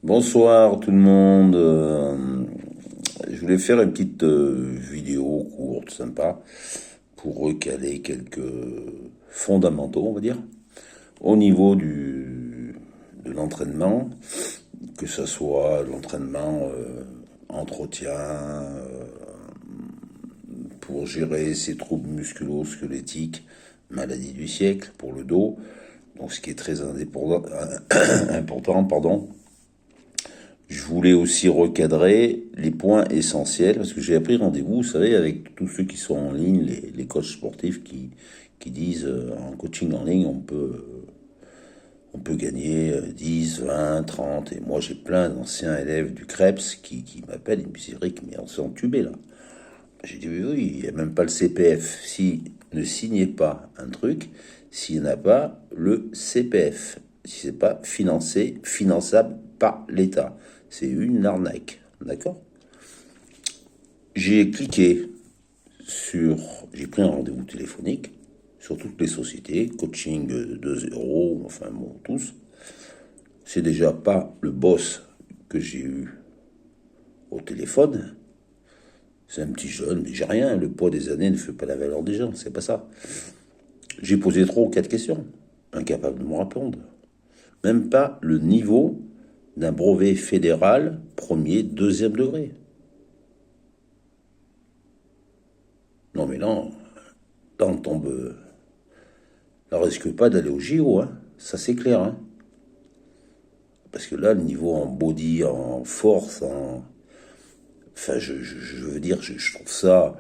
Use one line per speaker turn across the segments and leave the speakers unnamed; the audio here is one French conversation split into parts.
Bonsoir tout le monde. Je voulais faire une petite vidéo courte, sympa, pour recaler quelques fondamentaux, on va dire, au niveau de l'entraînement, que ce soit l'entraînement entretien, pour gérer ses troubles musculo-squelettiques, maladie du siècle pour le dos, donc ce qui est très important, pardon. Je voulais aussi recadrer les points essentiels, parce que j'ai appris rendez-vous, vous savez, avec tous ceux qui sont en ligne, les coachs sportifs qui disent en coaching en ligne, on peut gagner 10, 20, 30, et moi j'ai plein d'anciens élèves du CREPS qui m'appellent, ils me disent Eric, mais on s'est entubé là. J'ai dit oui, il n'y a même pas le CPF. Si ne signez pas un truc, s'il n'y a pas le CPF, si c'est pas finançable par l'État. C'est une arnaque, d'accord? J'ai cliqué j'ai pris un rendez-vous téléphonique sur toutes les sociétés, coaching 2.0, enfin bon, tous. C'est déjà pas le boss que j'ai eu au téléphone. C'est un petit jeune, mais j'ai rien. Le poids des années ne fait pas la valeur des gens, c'est pas ça. J'ai posé 3 ou 4 questions, incapable de me répondre. Même pas le niveau d'un brevet fédéral premier, deuxième degré. Non mais là on tombe. On risque pas d'aller au JO, hein. Ça c'est clair, hein. Parce que là, le niveau en body, en force, enfin, je veux dire, je trouve ça.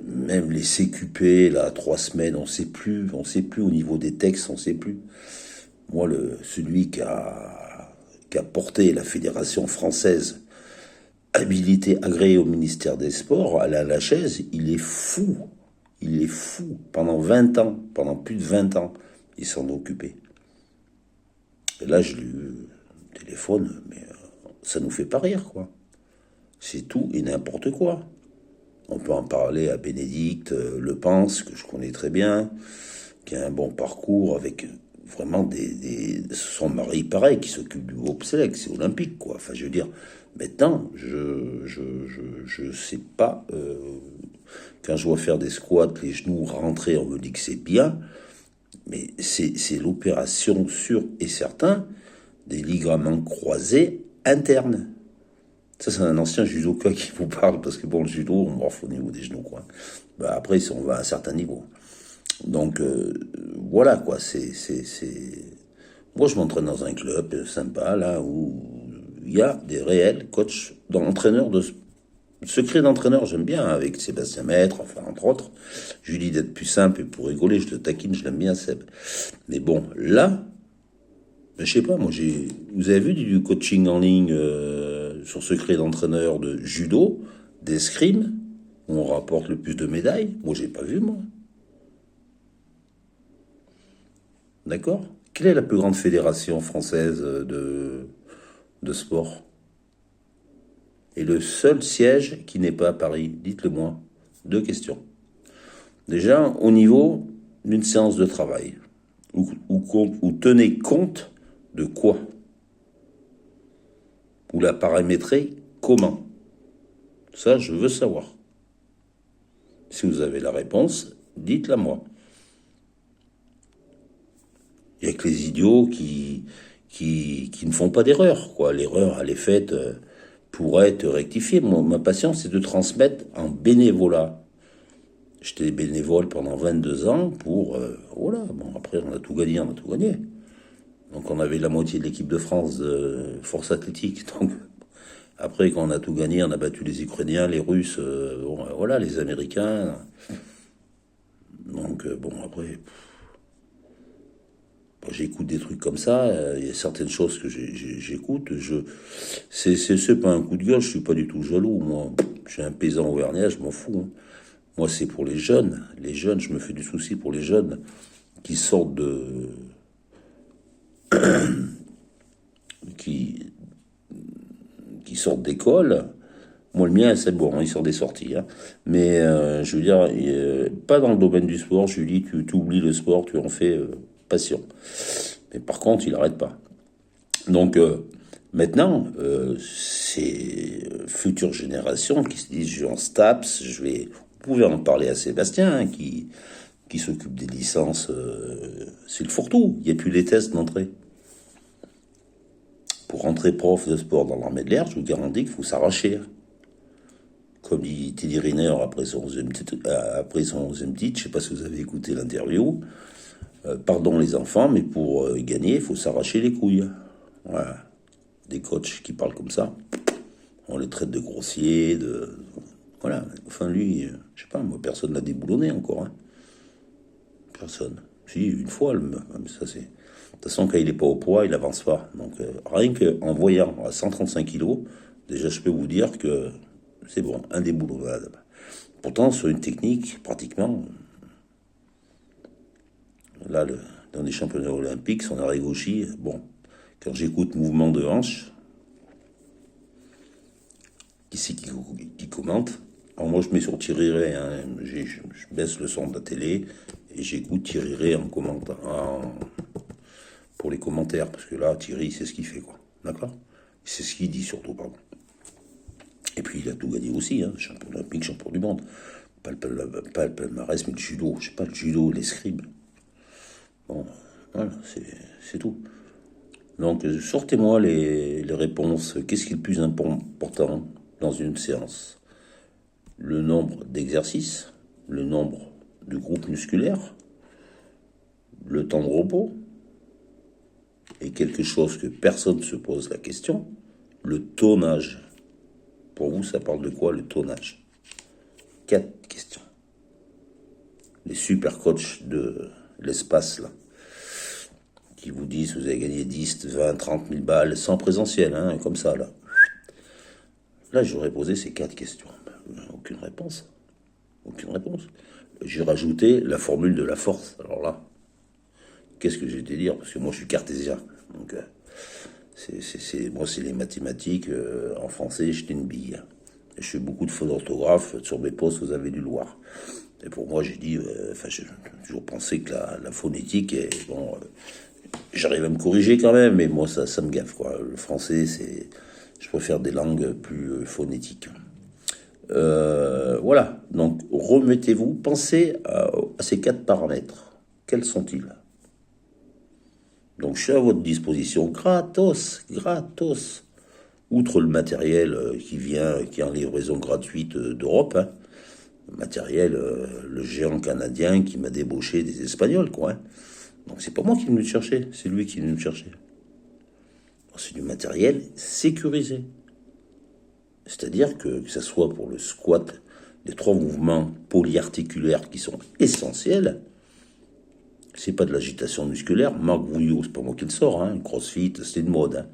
Même les CQP, là, 3 semaines, on sait plus au niveau des textes, on sait plus. Moi, celui qui a porté la Fédération française habilité agréé au ministère des Sports, à la chaise, il est fou. Il est fou. Pendant 20 ans, pendant plus de 20 ans, il s'en est occupé. Et là, je lui téléphone, mais ça nous fait pas rire, quoi. C'est tout et n'importe quoi. On peut en parler à Bénédicte Lepens, que je connais très bien, qui a un bon parcours avec vraiment son mari, pareil, qui s'occupe du groupe Select, c'est olympique, quoi. Enfin, je veux dire, maintenant, je sais pas, quand je vois faire des squats, les genoux rentrés, on me dit que c'est bien, mais c'est l'opération sûre et certain des ligaments croisés internes. Ça, c'est un ancien judoka qui vous parle, parce que bon, le judo, on morphe au niveau des genoux, quoi. Bah, après, on va à un certain niveau. Donc, voilà, quoi, Moi, je m'entraîne dans un club sympa, là, où il y a des réels coachs, secret d'entraîneur, j'aime bien, avec Sébastien Maître, enfin, entre autres. Je lui dis d'être plus simple, et pour rigoler, je le taquine, je l'aime bien, Seb. Mais bon, là, ben, je sais pas, vous avez vu du coaching en ligne sur secret d'entraîneur de judo, d'escrime, où on rapporte le plus de médailles? Moi, j'ai pas vu, moi. D'accord? Quelle est la plus grande fédération française de sport? Et le seul siège qui n'est pas à Paris? Dites-le moi. 2 questions. Déjà, au niveau d'une séance de travail, où tenez compte de quoi? Ou la paramétrer comment? Ça, je veux savoir. Si vous avez la réponse, dites-la moi. Il n'y a que les idiots qui ne font pas d'erreur, quoi. L'erreur, elle est faite pour être rectifiée. Ma passion, c'est de transmettre en bénévolat. J'étais bénévole pendant 22 ans pour... voilà, bon, après, on a tout gagné. Donc, on avait la moitié de l'équipe de France de force athlétique. Donc, après, quand on a tout gagné, on a battu les Ukrainiens, les Russes, bon, voilà, les Américains. Donc, bon, après... J'écoute des trucs comme ça, il y a certaines choses que j'écoute, c'est pas un coup de gueule, je suis pas du tout jaloux, moi, je suis un paysan auvergnat, je m'en fous, hein. Moi, c'est pour les jeunes, je me fais du souci pour les jeunes qui sortent qui, qui sortent d'école. Moi, le mien, c'est bon, il sort des sorties, hein. Mais je veux dire, pas dans le domaine du sport, je lui dis, tu oublies le sport, tu en fais passion. Mais par contre, il n'arrête pas. Donc, Maintenant, c'est futures générations qui se disent, je vais en STAPS, je vais... Vous pouvez en parler à Sébastien, hein, qui s'occupe des licences, c'est le fourre-tout. Il n'y a plus les tests d'entrée. Pour rentrer prof de sport dans l'armée de l'air, je vous garantis qu'il faut s'arracher. Comme dit Teddy Riner après son 11e titre, je ne sais pas si vous avez écouté l'interview, pardon les enfants, mais pour gagner, il faut s'arracher les couilles. Voilà. Des coachs qui parlent comme ça, on les traite de grossiers, de... Voilà. Enfin, lui, je sais pas, moi, personne l'a déboulonné encore. Hein. Personne. Si, une fois, ça c'est... De toute façon, quand il n'est pas au poids, il avance pas. Donc, rien qu'en voyant à 135 kilos, déjà, je peux vous dire que c'est bon, indéboulonnable. Pourtant, sur une technique, pratiquement, là, dans les championnats olympiques, son arrêt gauchis, bon, quand j'écoute mouvement de hanche, qui c'est qui commente? Alors moi, je mets sur Thierry Ray, hein, je baisse le son de la télé et j'écoute Thierry Ray en commentant, pour les commentaires, parce que là, Thierry, c'est ce qu'il fait, quoi. D'accord? C'est ce qu'il dit surtout, pardon. Et puis, il a tout gagné aussi, hein, champion olympique, champion du monde. Pas le palmarès, mais le judo. Je sais pas, le judo, l'escrime. Bon, voilà, c'est tout. Donc, sortez-moi les réponses. Qu'est-ce qui est le plus important dans une séance? Le nombre d'exercices, le nombre de groupes musculaires, le temps de repos, et quelque chose que personne ne se pose la question, le tonnage. Pour vous, ça parle de quoi, le tonnage? 4 questions. Les super coachs de l'espace, là, qui vous disent vous avez gagné 10, 20, 30 000 balles sans présentiel, hein, comme ça, là. Là, j'aurais posé ces 4 questions. Aucune réponse. Aucune réponse. J'ai rajouté la formule de la force. Alors là, qu'est-ce que j'ai été dire? Parce que moi, je suis cartésien. Donc, moi, c'est les mathématiques. En français, j'étais une bille. Je fais beaucoup de fautes d'orthographe. Sur mes posts, vous avez dû le voir. Et pour moi, j'ai dit... j'ai toujours pensé que la phonétique est... Bon, j'arrive à me corriger quand même, mais moi, ça me gaffe, quoi. Le français, c'est... Je préfère des langues plus phonétiques. Voilà. Donc, remettez-vous. Pensez à ces 4 paramètres. Quels sont-ils? Donc, je suis à votre disposition gratos. Outre le matériel qui est en livraison gratuite d'Europe, hein, le matériel, le géant canadien qui m'a débauché des Espagnols, quoi. Hein. Donc, c'est pas moi qui est venu le chercher, c'est lui qui est venu le chercher. C'est du matériel sécurisé. C'est-à-dire que ce soit pour le squat, les 3 mouvements polyarticulaires qui sont essentiels, c'est pas de l'agitation musculaire. Marc Vouillot, c'est pas moi qui le sors, hein. Le CrossFit, c'est une mode. Hein.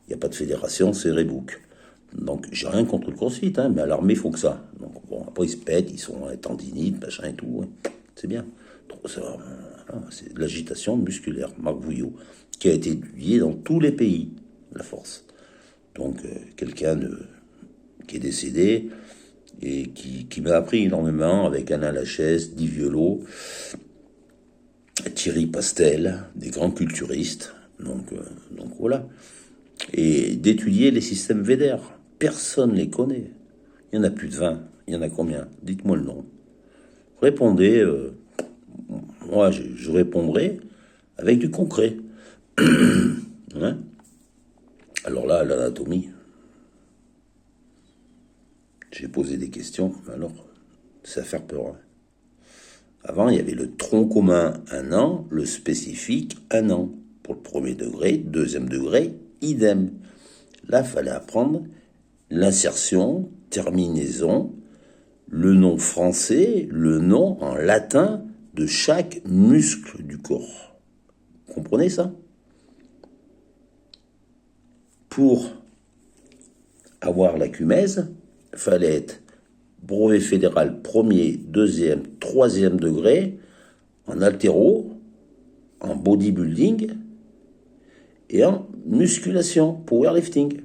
Il n'y a pas de fédération, c'est Reebok. Donc, j'ai rien contre le CrossFit, hein, mais à l'armée, il faut que ça. Donc, bon, après, ils se pètent, ils sont tendinites, machin et tout. Hein. C'est bien. C'est de l'agitation musculaire. Marc Vouillot, qui a été étudié dans tous les pays, la force. Donc, quelqu'un qui est décédé et qui m'a appris énormément avec Alain Lachaise, Di Violo, Thierry Pastel, des grands culturistes. Donc voilà. Et d'étudier les systèmes védères. Personne ne les connaît. Il y en a plus de 20. Il y en a combien? Dites-moi le nom. Répondez. Moi, je répondrai avec du concret. Hein? Alors là, l'anatomie. J'ai posé des questions. Alors, c'est à faire peur. Hein. Avant, il y avait le tronc commun 1 an, le spécifique 1 an. Pour le premier degré, deuxième degré, idem. Là, il fallait apprendre l'insertion, terminaison, le nom français, le nom en latin de chaque muscle du corps. Vous comprenez ça? Pour avoir la cumèse, il fallait être brevet fédéral 1er, 2e, 3e degré, en haltéro, en bodybuilding et en musculation, powerlifting,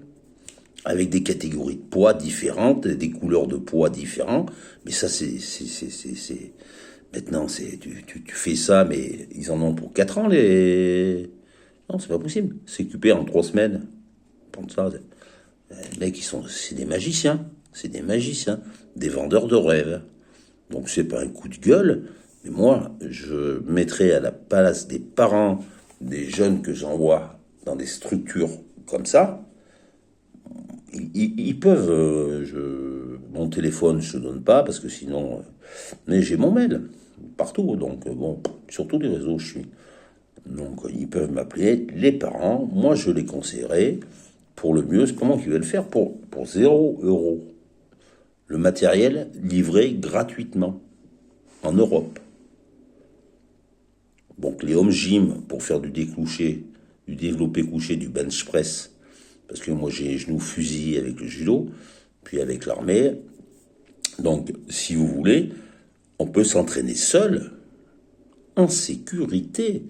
avec des catégories de poids différentes, des couleurs de poids différentes. Mais ça, maintenant, tu fais ça, mais ils en ont pour 4 ans, les... Non, c'est pas possible. C'est occupé en 3 semaines. répondre ça. Les mecs, c'est des magiciens. C'est des magiciens. Des vendeurs de rêves. Donc c'est pas un coup de gueule. Mais moi, je mettrais à la place des parents des jeunes que j'envoie dans des structures comme ça. Ils peuvent... mon téléphone, je ne donne pas parce que sinon... mais j'ai mon mail partout. Donc bon, sur tous les réseaux, je suis... Donc, ils peuvent m'appeler les parents. Moi, je les conseillerais pour le mieux. Comment qu'ils veulent faire pour 0 €. Le matériel livré gratuitement en Europe. Donc, les home gym pour faire du déclouché, du développé couché, du bench press. Parce que moi, j'ai les genoux fusillés avec le judo, puis avec l'armée. Donc, si vous voulez, on peut s'entraîner seul, en sécurité.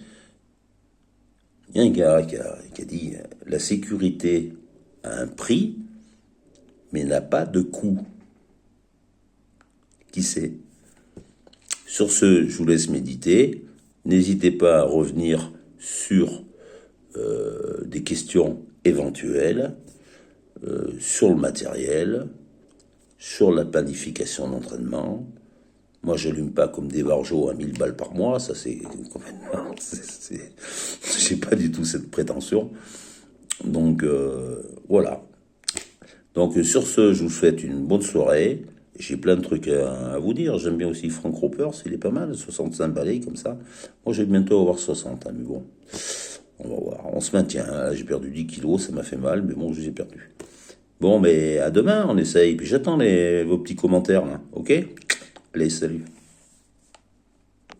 Il y a un gars qui a dit la sécurité a un prix, mais n'a pas de coût. Qui sait? Sur ce, je vous laisse méditer. N'hésitez pas à revenir sur des questions éventuelles, sur le matériel, sur la planification d'entraînement. Moi, je n'allume pas comme des barjots à 1000 balles par mois, ça c'est complètement... j'ai pas du tout cette prétention. Donc, voilà. Donc, sur ce, je vous souhaite une bonne soirée. J'ai plein de trucs à vous dire. J'aime bien aussi Frank Roper, il est pas mal, 65 balais comme ça. Moi, je vais bientôt avoir 60, hein, mais bon, on va voir. On se maintient. Hein. J'ai perdu 10 kilos, ça m'a fait mal, mais bon, je les ai perdus. Bon, mais à demain, on essaye. Puis j'attends vos petits commentaires, là. Ok? Allez, salut.